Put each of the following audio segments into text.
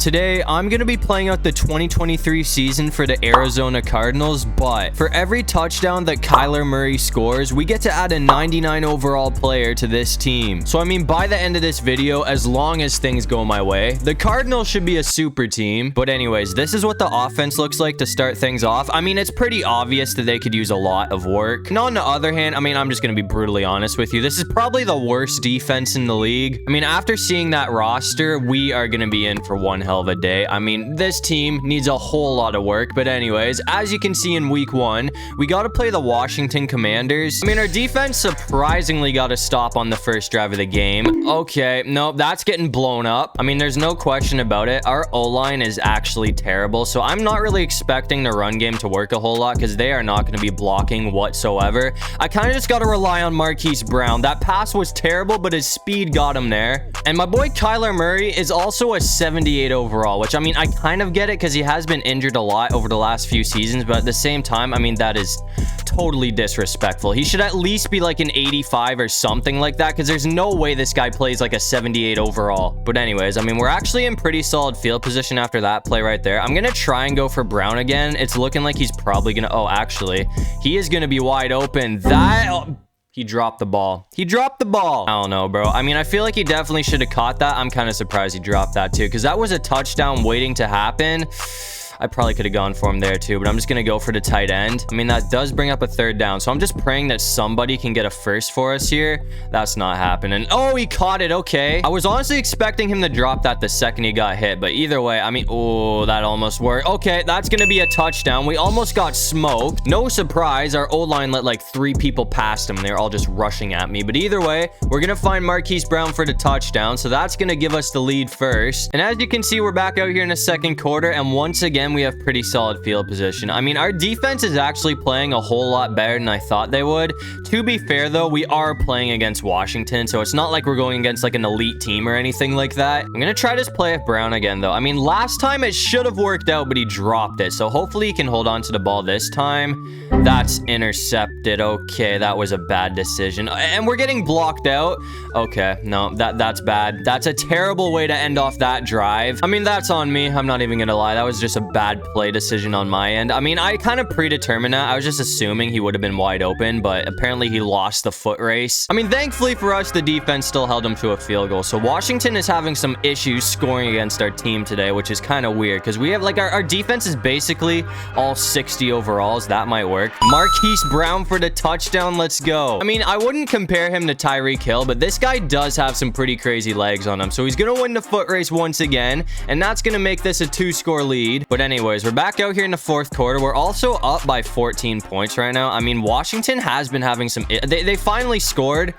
Today, I'm going to be playing out the 2023 season for the Arizona Cardinals, but for every touchdown that Kyler Murray scores, we get to add a 99 overall player to this team. So, I mean, by the end of this video, as long as things go my way, the Cardinals should be a super team. But anyways, this is what the offense looks like to start things off. I mean, it's pretty obvious that they could use a lot of work. And on the other hand, I mean, I'm just going to be brutally honest with you. This is probably the worst defense in the league. I mean, after seeing that roster, we are going to be in for one hell of a day. I mean, this team needs a whole lot of work. But anyways, as you can see in week 1, we got to play the Washington Commanders. I mean, our defense surprisingly got a stop on the first drive of the game. Okay, no, that's getting blown up. I mean, there's no question about it. Our O-line is actually terrible. So I'm not really expecting the run game to work a whole lot because they are not going to be blocking whatsoever. I kind of just got to rely on Marquise Brown. That pass was terrible, but his speed got him there. And my boy Kyler Murray is also a 78 overall, which, I mean, I kind of get it because he has been injured a lot over the last few seasons, but at the same time, I mean, that is totally disrespectful. He should at least be like an 85 or something like that, because there's no way this guy plays like a 78 overall. But anyways, I mean, we're actually in pretty solid field position after that play right there. I'm gonna try and go for Brown again. It's looking like he's probably gonna, oh, actually, he is gonna be wide open. He dropped the ball. He dropped the ball. I don't know, bro. I mean, I feel like he definitely should have caught that. I'm kind of surprised he dropped that too, because that was a touchdown waiting to happen. I probably could have gone for him there too, but I'm just going to go for the tight end. I mean, that does bring up a third down. So I'm just praying that somebody can get a first for us here. That's not happening. Oh, he caught it. Okay. I was honestly expecting him to drop that the second he got hit, but either way, I mean, oh, that almost worked. Okay, that's going to be a touchdown. We almost got smoked. No surprise. Our O-line let like 3 people past him. They're all just rushing at me. But either way, we're going to find Marquise Brown for the touchdown. So that's going to give us the lead first. And as you can see, we're back out here in the second quarter. And once again, we have pretty solid field position. I mean, our defense is actually playing a whole lot better than I thought they would. To be fair, though, we are playing against Washington, so it's not like we're going against like an elite team or anything like that. I'm gonna try this play with Brown again, though. I mean, last time it should have worked out, but he dropped it, so hopefully he can hold on to the ball this time. That's intercepted. Okay, that was a bad decision, and we're getting blocked out. Okay, no, that's bad. That's a terrible way to end off that drive. I mean, that's on me. I'm not even gonna lie. That was just a bad play decision on my end. I mean, I kind of predetermined that. I was just assuming he would have been wide open, but apparently he lost the foot race. I mean, thankfully for us, the defense still held him to a field goal. So Washington is having some issues scoring against our team today, which is kind of weird because we have like our defense is basically all 60 overalls. That might work. Marquise Brown for the touchdown. Let's go. I mean, I wouldn't compare him to Tyreek Hill, but this guy does have some pretty crazy legs on him. So he's going to win the foot race once again, and that's going to make this a 2-score lead. But anyways, we're back out here in the fourth quarter. We're also up by 14 points right now. I mean, Washington has been having some... They finally scored.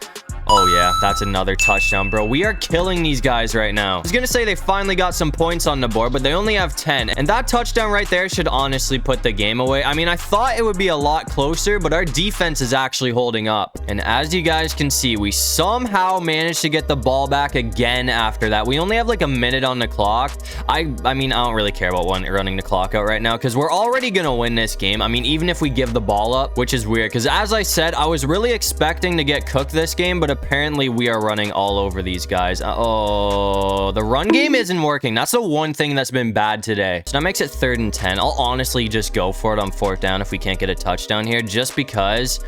Oh, yeah, that's another touchdown, bro. We are killing these guys right now. I was going to say they finally got some points on the board, but they only have 10. And that touchdown right there should honestly put the game away. I mean, I thought it would be a lot closer, but our defense is actually holding up. And as you guys can see, we somehow managed to get the ball back again after that. We only have like a minute on the clock. I mean, I don't really care about running the clock out right now because we're already going to win this game. I mean, even if we give the ball up, which is weird because as I said, I was really expecting to get cooked this game, but apparently we are running all over these guys. Oh, the run game isn't working. That's the one thing that's been bad today. So that makes it 3rd and 10. I'll honestly just go for it on 4th down if we can't get a touchdown here, just because...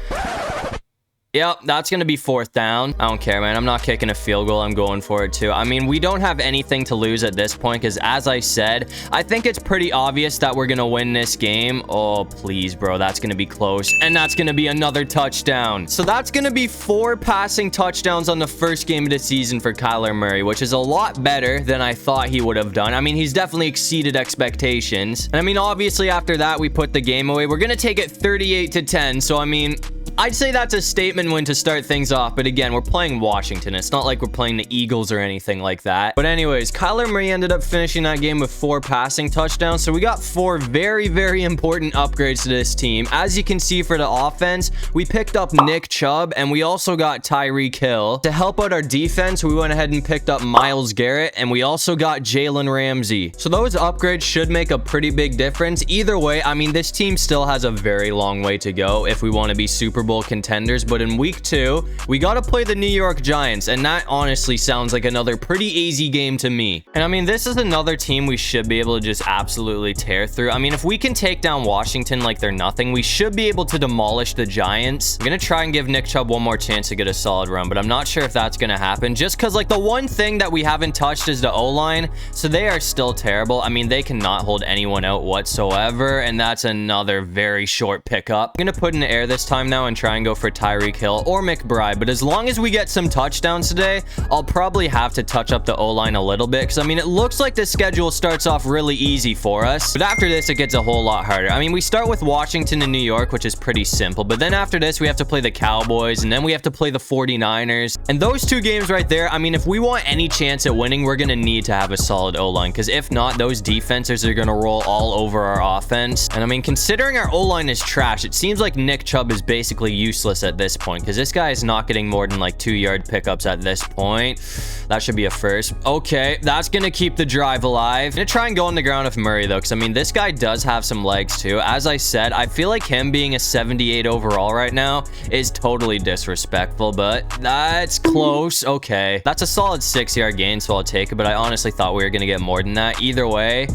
Yep, that's going to be 4th down. I don't care, man. I'm not kicking a field goal. I'm going for it, too. I mean, we don't have anything to lose at this point because, as I said, I think it's pretty obvious that we're going to win this game. Oh, please, bro. That's going to be close. And that's going to be another touchdown. So that's going to be 4 passing touchdowns on the first game of the season for Kyler Murray, which is a lot better than I thought he would have done. I mean, he's definitely exceeded expectations. And I mean, obviously, after that, we put the game away. We're going to take it 38-10. So, I mean... I'd say that's a statement win to start things off, but again, we're playing Washington. It's not like we're playing the Eagles or anything like that. But anyways, Kyler Murray ended up finishing that game with 4 passing touchdowns, so we got 4 very, very important upgrades to this team. As you can see for the offense, we picked up Nick Chubb, and we also got Tyreek Hill. To help out our defense, we went ahead and picked up Myles Garrett, and we also got Jalen Ramsey. So those upgrades should make a pretty big difference. Either way, I mean, this team still has a very long way to go if we want to be Super Super Bowl contenders, but in week 2, we got to play the New York Giants, and that honestly sounds like another pretty easy game to me. And I mean, this is another team we should be able to just absolutely tear through. I mean, if we can take down Washington like they're nothing, we should be able to demolish the Giants. I'm gonna try and give Nick Chubb one more chance to get a solid run, but I'm not sure if that's gonna happen, just because like the one thing that we haven't touched is the O-line, so they are still terrible. I mean, they cannot hold anyone out whatsoever, and that's another very short pickup. I'm gonna put in the air this time now and try and go for Tyreek Hill or McBride, but as long as we get some touchdowns today, I'll probably have to touch up the O-line a little bit, because I mean, it looks like the schedule starts off really easy for us, but after this it gets a whole lot harder. I mean, we start with Washington and New York, which is pretty simple, but then after this we have to play the Cowboys, and then we have to play the 49ers, and those two games right there, I mean, if we want any chance at winning, we're gonna need to have a solid O-line, because if not, those defenses are gonna roll all over our offense. And I mean, considering our O-line is trash, it seems like Nick Chubb is basically useless at this point, because this guy is not getting more than like 2-yard pickups at this point. That should be a first. Okay, that's gonna keep the drive alive. I'm gonna try and go on the ground with Murray though, because I mean, this guy does have some legs too. As I said, I feel like him being a 78 overall right now is totally disrespectful, but that's close. Okay, that's a solid 6-yard gain, so I'll take it, but I honestly thought we were gonna get more than that. Either way,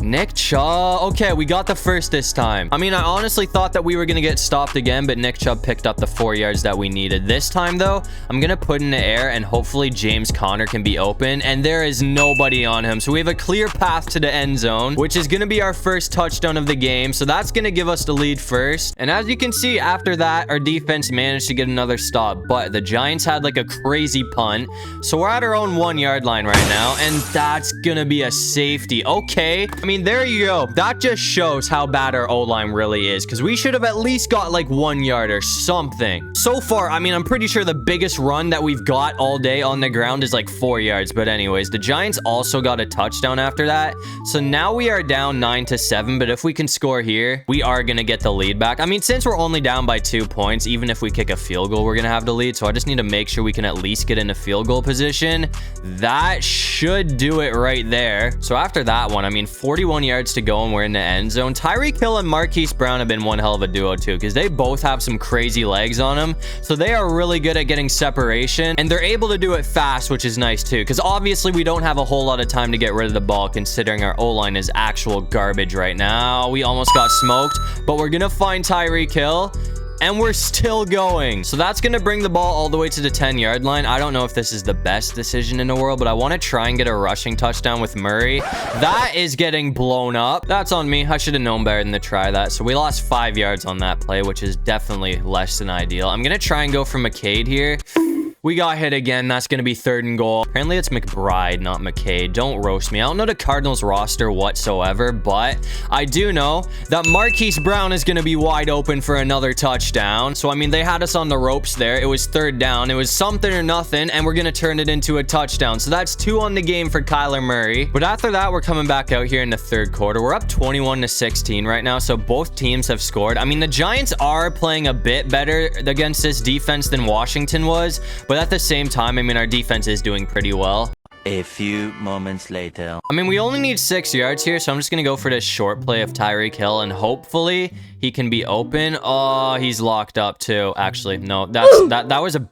Nick Chubb. Okay, we got the first this time. I mean, I honestly thought that we were going to get stopped again, but Nick Chubb picked up the 4 yards that we needed. This time, though, I'm going to put in the air, and hopefully James Conner can be open, and there is nobody on him. So we have a clear path to the end zone, which is going to be our first touchdown of the game. So that's going to give us the lead first. And as you can see, after that, our defense managed to get another stop, but the Giants had like a crazy punt. So we're at our own 1-yard line right now, and that's going to be a safety. Okay. I mean, there you go. That just shows how bad our O-line really is, because we should have at least got like 1 yard or something. So far, I mean, I'm pretty sure the biggest run that we've got all day on the ground is like 4 yards. But anyways, the Giants also got a touchdown after that. So now we are down 9-7. But if we can score here, we are going to get the lead back. I mean, since we're only down by 2 points, even if we kick a field goal, we're going to have the lead. So I just need to make sure we can at least get into field goal position. That should do it right there. So after that one, I mean, 41 yards to go and we're in the end zone. Tyreek Hill and Marquise Brown have been one hell of a duo too, because they both have some crazy legs on them. So they are really good at getting separation, and they're able to do it fast, which is nice too, because obviously we don't have a whole lot of time to get rid of the ball, considering our O-line is actual garbage right now. We almost got smoked, but we're gonna find Tyreek Hill, and we're still going. So that's going to bring the ball all the way to the 10-yard line. I don't know if this is the best decision in the world, but I want to try and get a rushing touchdown with Murray. That is getting blown up. That's on me. I should have known better than to try that. So we lost 5 yards on that play, which is definitely less than ideal. I'm going to try and go for McCade here. We got hit again. That's going to be 3rd and goal. Apparently, it's McBride, not McCade. Don't roast me. I don't know the Cardinals roster whatsoever, but I do know that Marquise Brown is going to be wide open for another touchdown. So, I mean, they had us on the ropes there. It was 3rd down. It was something or nothing, and we're going to turn it into a touchdown. So, that's 2 on the game for Kyler Murray. But after that, we're coming back out here in the 3rd quarter. We're up 21-16 right now, so both teams have scored. I mean, the Giants are playing a bit better against this defense than Washington was, but at the same time, I mean, our defense is doing pretty well. A few moments later. I mean, we only need 6 yards here, so I'm just going to go for this short play of Tyreek Hill, and hopefully he can be open. Oh, he's locked up too. Actually, no, that was a...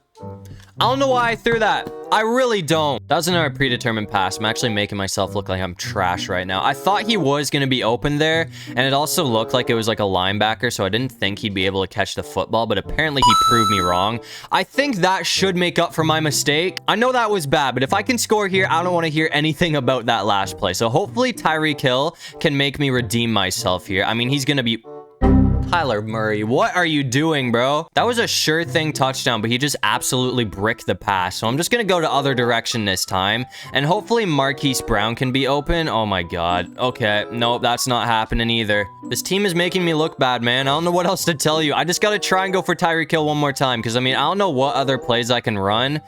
I don't know why I threw that. I really don't. That was another predetermined pass. I'm actually making myself look like I'm trash right now. I thought he was going to be open there, and it also looked like it was like a linebacker, so I didn't think he'd be able to catch the football, but apparently he proved me wrong. I think that should make up for my mistake. I know that was bad, but if I can score here, I don't want to hear anything about that last play. So hopefully Tyreek Hill can make me redeem myself here. I mean, he's going to be... Kyler Murray, what are you doing, bro? That was a sure thing touchdown, but he just absolutely bricked the pass. So I'm just going to go the other direction this time, and hopefully Marquise Brown can be open. Oh my God. Okay, nope, that's not happening either. This team is making me look bad, man. I don't know what else to tell you. I just got to try and go for Tyreek Hill one more time, because I mean, I don't know what other plays I can run.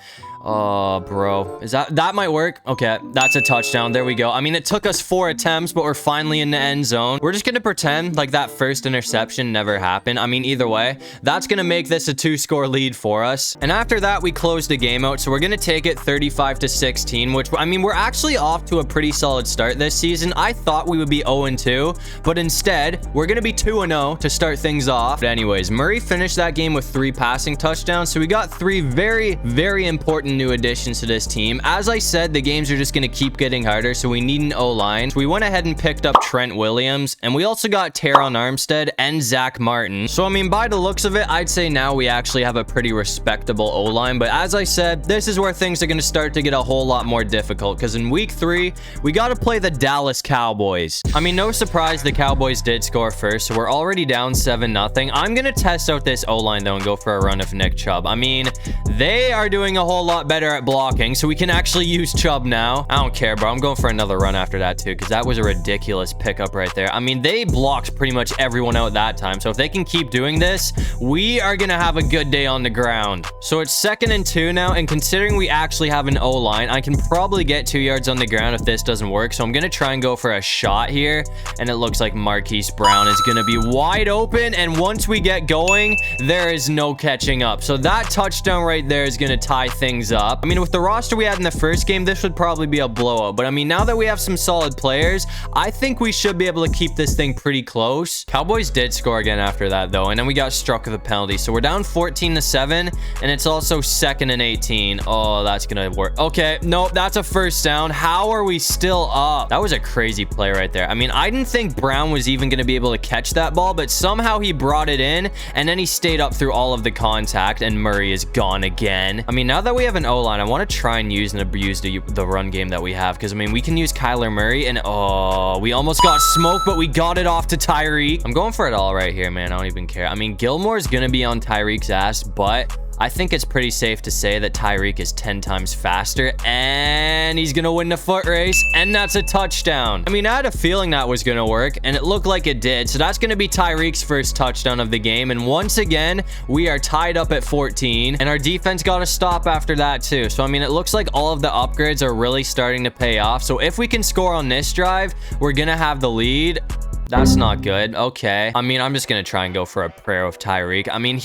Oh, bro. Is that might work? Okay, that's a touchdown. There we go. I mean, it took us 4 attempts, but we're finally in the end zone. We're just gonna pretend like that first interception never happened. I mean, either way, that's gonna make this a 2-score lead for us. And after that, we closed the game out, so we're gonna take it 35-16, which, I mean, we're actually off to a pretty solid start this season. I thought we would be 0-2, but instead, we're gonna be 2-0 to start things off. But anyways, Murray finished that game with 3 passing touchdowns, so we got 3 very, very important new additions to this team. As I said, the games are just going to keep getting harder, so we need an O-line. So we went ahead and picked up Trent Williams, and we also got Teron Armstead and Zach Martin. So, I mean, by the looks of it, I'd say now we actually have a pretty respectable O-line. But as I said, this is where things are going to start to get a whole lot more difficult, because in week 3, we got to play the Dallas Cowboys. I mean, no surprise the Cowboys did score first, so we're already down 7-0. I'm going to test out this O-line, though, and go for a run of Nick Chubb. I mean, they are doing a whole lot better at blocking, so we can actually use Chubb now. I don't care, bro. I'm going for another run after that too, because that was a ridiculous pickup right there. I mean, they blocked pretty much everyone out that time, so if they can keep doing this, we are gonna have a good day on the ground. So it's 2nd and 2 now, and considering we actually have an O-line, I can probably get 2 yards on the ground if this doesn't work, so I'm gonna try and go for a shot here, and it looks like Marquise Brown is gonna be wide open, and once we get going, there is no catching up. So that touchdown right there is gonna tie things up. I mean, with the roster we had in the first game, this would probably be a blowout. But I mean, now that we have some solid players, I think we should be able to keep this thing pretty close. Cowboys did score again after that, though, and then we got struck with a penalty. So we're down 14-7, and it's also 2nd and 18. Oh, that's gonna work. Okay, nope, that's a first down. How are we still up? That was a crazy play right there. I mean, I didn't think Brown was even gonna be able to catch that ball, but somehow he brought it in, and then he stayed up through all of the contact, and Murray is gone again. I mean, now that we have an O-line, I want to try and use and abuse the run game that we have, because I mean, we can use Kyler Murray, and oh, we almost got smoked, but we got it off to Tyreek. I'm going for it all right here, man. I don't even care. I mean, Gilmore's gonna be on Tyreek's ass, but I think it's pretty safe to say that Tyreek is 10 times faster, and he's gonna win the foot race, and that's a touchdown. I mean, I had a feeling that was gonna work, and it looked like it did. So that's gonna be Tyreek's first touchdown of the game, and once again, we are tied up at 14, and our defense got a stop after that too. So I mean, it looks like all of the upgrades are really starting to pay off. So if we can score on this drive, we're gonna have the lead. That's not good. Okay. I mean, I'm just going to try and go for a prayer with Tyreek. I mean,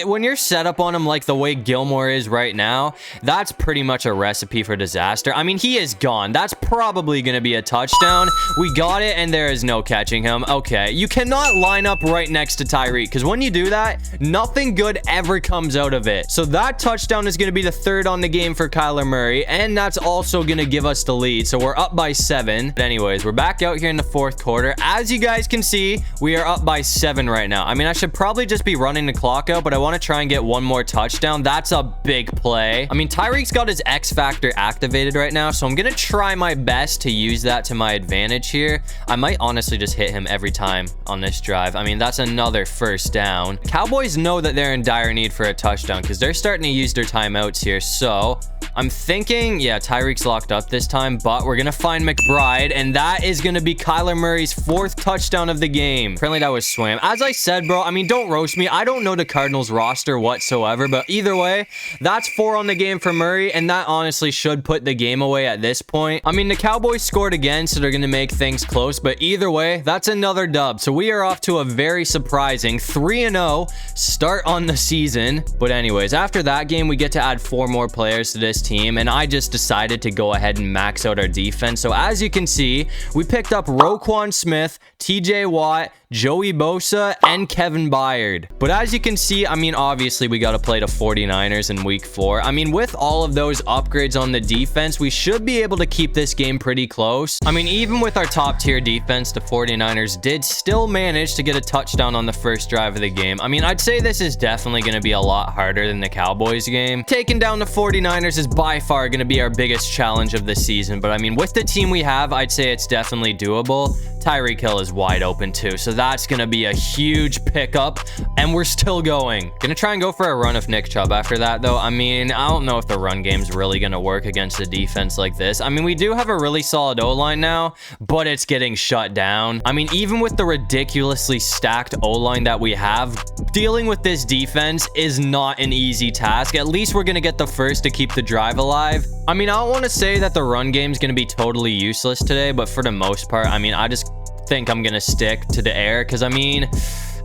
when you're set up on him like the way Gilmore is right now, that's pretty much a recipe for disaster. I mean, he is gone. That's probably going to be a touchdown. We got it, and there is no catching him. Okay. You cannot line up right next to Tyreek, because when you do that, nothing good ever comes out of it. So that touchdown is going to be the 3rd on the game for Kyler Murray, and that's also going to give us the lead. So we're up by 7. But anyways, we're back out here in the 4th quarter. As you guys can see, we are up by 7 right now. I mean, I should probably just be running the clock out, but I want to try and get one more touchdown. That's a big play. I mean, Tyreek's got his X factor activated right now, so I'm gonna try my best to use that to my advantage here. I might honestly just hit him every time on this drive. I mean, that's another first down. Cowboys know that they're in dire need for a touchdown, because they're starting to use their timeouts here. So I'm thinking, yeah, Tyreek's locked up this time, but we're gonna find McBride, and that is gonna be Kyler Murray's 4th touchdown of the game. Apparently that was swam. As I said, bro, I mean, don't roast me. I don't know the Cardinals roster whatsoever, but either way, that's 4 on the game for Murray, and that honestly should put the game away at this point. I mean, the Cowboys scored again, so they're gonna make things close, but either way, that's another dub. So we are off to a very surprising 3-0 start on the season. But anyways, after that game, we get to add 4 more players to this team, and I just decided to go ahead and max out our defense. So as you can see, we picked up Roquan Smith, TJ Watt, Joey Bosa, and Kevin Byard. But as you can see, I mean, obviously we got to play the 49ers in week 4. I mean, with all of those upgrades on the defense, we should be able to keep this game pretty close. I mean, even with our top tier defense, the 49ers did still manage to get a touchdown on the first drive of the game. I mean, I'd say this is definitely going to be a lot harder than the Cowboys game. Taking down the 49ers is by far going to be our biggest challenge of the season. But I mean, with the team we have, I'd say it's definitely doable. Tyreek Hill is wide open too, so that's gonna be a huge pickup, and we're still going. Gonna try and go for a run of Nick Chubb after that, though. I mean, I don't know if the run game's really gonna work against a defense like this. I mean, we do have a really solid O-line now, but it's getting shut down. I mean, even with the ridiculously stacked O-line that we have, dealing with this defense is not an easy task. At least we're gonna get the first to keep the drive alive. I mean, I don't want to say that the run game's gonna be totally useless today, but for the most part, I mean, I just think I'm gonna stick to the air, because I mean,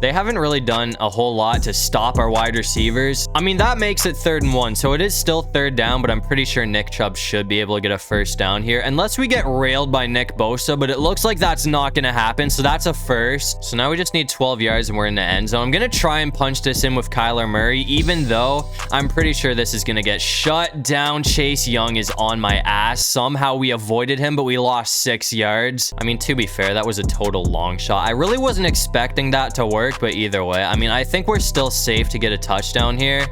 they haven't really done a whole lot to stop our wide receivers. I mean, that makes it 3rd and 1, so it is still 3rd down, but I'm pretty sure Nick Chubb should be able to get a 1st down here, unless we get railed by Nick Bosa, but it looks like that's not going to happen, so that's a 1st. So now we just need 12 yards and we're in the end zone. I'm going to try and punch this in with Kyler Murray, even though I'm pretty sure this is going to get shut down. Chase Young is on my ass. Somehow we avoided him, but we lost 6 yards. I mean, to be fair, that was a total long shot. I really wasn't expecting that to work, but either way, I mean, I think we're still safe to get a touchdown here.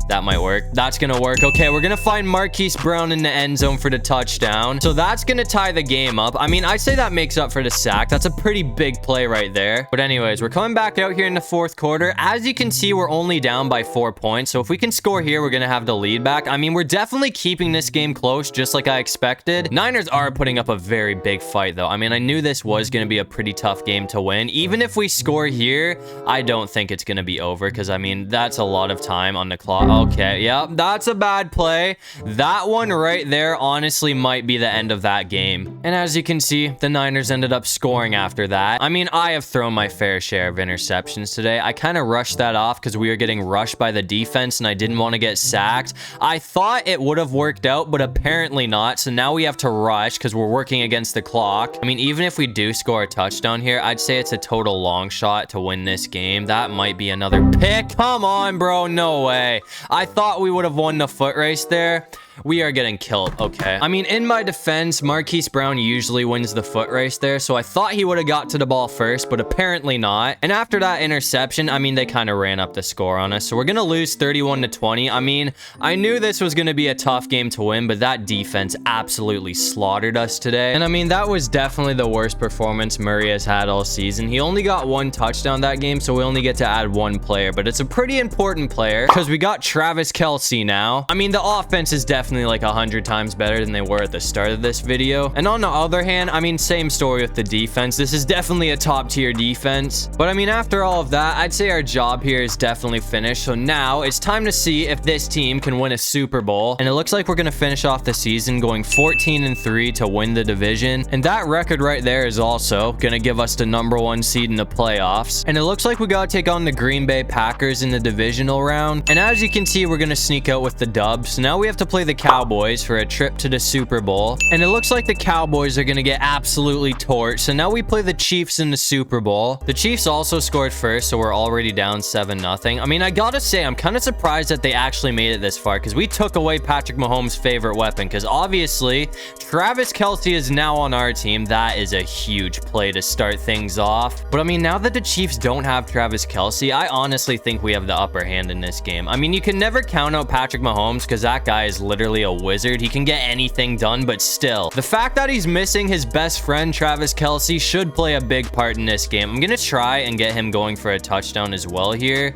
That might work. That's gonna work. Okay, we're gonna find Marquise Brown in the end zone for the touchdown. So that's gonna tie the game up. I mean, I say that makes up for the sack. That's a pretty big play right there. But anyways, we're coming back out here in the 4th quarter. As you can see, we're only down by 4 points. So if we can score here, we're gonna have the lead back. I mean, we're definitely keeping this game close, just like I expected. Niners are putting up a very big fight, though. I mean, I knew this was gonna be a pretty tough game to win. Even if we score here, I don't think it's gonna be over, because I mean, that's a lot of time on the clock. Okay, yep, that's a bad play. That one right there honestly might be the end of that game. And as you can see, the Niners ended up scoring after that. I mean, I have thrown my fair share of interceptions today. I kind of rushed that off because we were getting rushed by the defense and I didn't want to get sacked. I thought it would have worked out, but apparently not. So now we have to rush because we're working against the clock. I mean, even if we do score a touchdown here, I'd say it's a total long shot to win this game. That might be another pick. Come on, bro. No way. I thought we would have won the foot race there. We are getting killed. Okay. I mean, in my defense, Marquise Brown usually wins the foot race there, so I thought he would have got to the ball first, but apparently not. And after that interception, I mean, they kind of ran up the score on us, so we're gonna lose 31-20. I mean, I knew this was gonna be a tough game to win, but that defense absolutely slaughtered us today. And I mean, that was definitely the worst performance Murray has had all season. He only got 1 touchdown that game, so we only get to add 1 player, but it's a pretty important player because we got Travis Kelce now. I mean, the offense is definitely like 100 times better than they were at the start of this video. And on the other hand, I mean, same story with the defense. This is definitely a top tier defense. But I mean, after all of that, I'd say our job here is definitely finished. So now it's time to see if this team can win a Super Bowl. And it looks like we're going to finish off the season going 14-3 to win the division. And that record right there is also going to give us the #1 seed in the playoffs. And it looks like we got to take on the Green Bay Packers in the divisional round. And as you can see, we're going to sneak out with the dub. So now we have to play the Cowboys for a trip to the Super Bowl. And it looks like the Cowboys are going to get absolutely torched. So now we play the Chiefs in the Super Bowl. The Chiefs also scored first, so we're already down 7-0. I mean, I gotta say, I'm kind of surprised that they actually made it this far because we took away Patrick Mahomes' favorite weapon because obviously Travis Kelce is now on our team. That is a huge play to start things off. But I mean, now that the Chiefs don't have Travis Kelce, I honestly think we have the upper hand in this game. I mean, you can never count out Patrick Mahomes because that guy is literally a wizard. He can get anything done, but still, the fact that he's missing his best friend Travis Kelce should play a big part in this game. I'm gonna try and get him going for a touchdown as well here.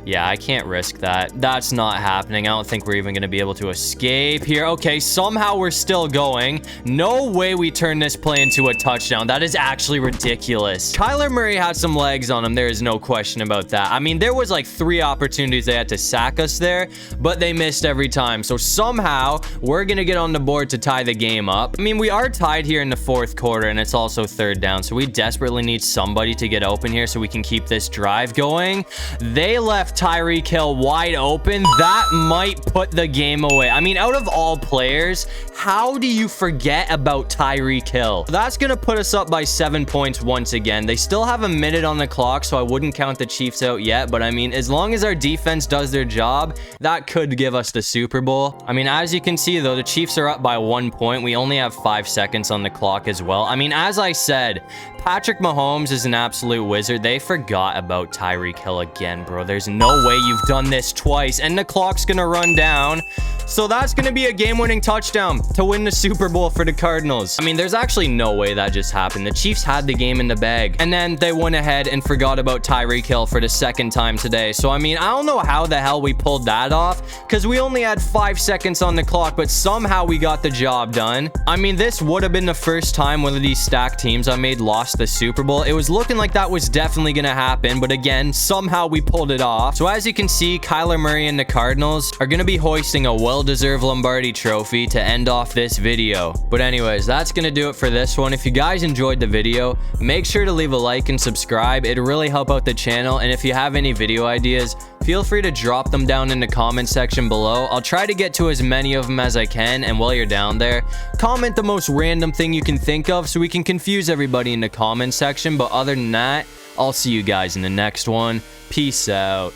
Yeah, I can't risk that. That's not happening. I don't think we're even going to be able to escape here. Okay, somehow we're still going. No way we turn this play into a touchdown. That is actually ridiculous. Kyler Murray had some legs on him. There is no question about that. I mean, there was like 3 opportunities they had to sack us there, but they missed every time. So somehow we're going to get on the board to tie the game up. I mean, we are tied here in the 4th quarter, and it's also 3rd down. So we desperately need somebody to get open here so we can keep this drive going. They left Tyreek Hill wide open. That might put the game away. I mean, out of all players, how do you forget about Tyreek Hill? That's gonna put us up by 7 points once again. They still have a minute on the clock, so I wouldn't count the Chiefs out yet, but I mean, as long as our defense does their job, that could give us the Super Bowl. I mean, as you can see though, the Chiefs are up by 1 point. We only have 5 seconds on the clock as well. I mean, as I said, Patrick Mahomes is an absolute wizard. They forgot about Tyreek Hill again, bro. There's no way you've done this twice, and the clock's gonna run down. So that's going to be a game-winning touchdown to win the Super Bowl for the Cardinals. I mean, there's actually no way that just happened. The Chiefs had the game in the bag, and then they went ahead and forgot about Tyreek Hill for the second time today. So, I mean, I don't know how the hell we pulled that off, because we only had 5 seconds on the clock, but somehow we got the job done. I mean, this would have been the first time one of these stacked teams I made lost the Super Bowl. It was looking like that was definitely going to happen, but again, somehow we pulled it off. So as you can see, Kyler Murray and the Cardinals are going to be hoisting a well-deserved Lombardi trophy to end off this video. But anyways, that's going to do it for this one. If you guys enjoyed the video, make sure to leave a like and subscribe. It'll really help out the channel. And if you have any video ideas, feel free to drop them down in the comment section below. I'll try to get to as many of them as I can. And while you're down there, comment the most random thing you can think of so we can confuse everybody in the comment section. But other than that, I'll see you guys in the next one. Peace out.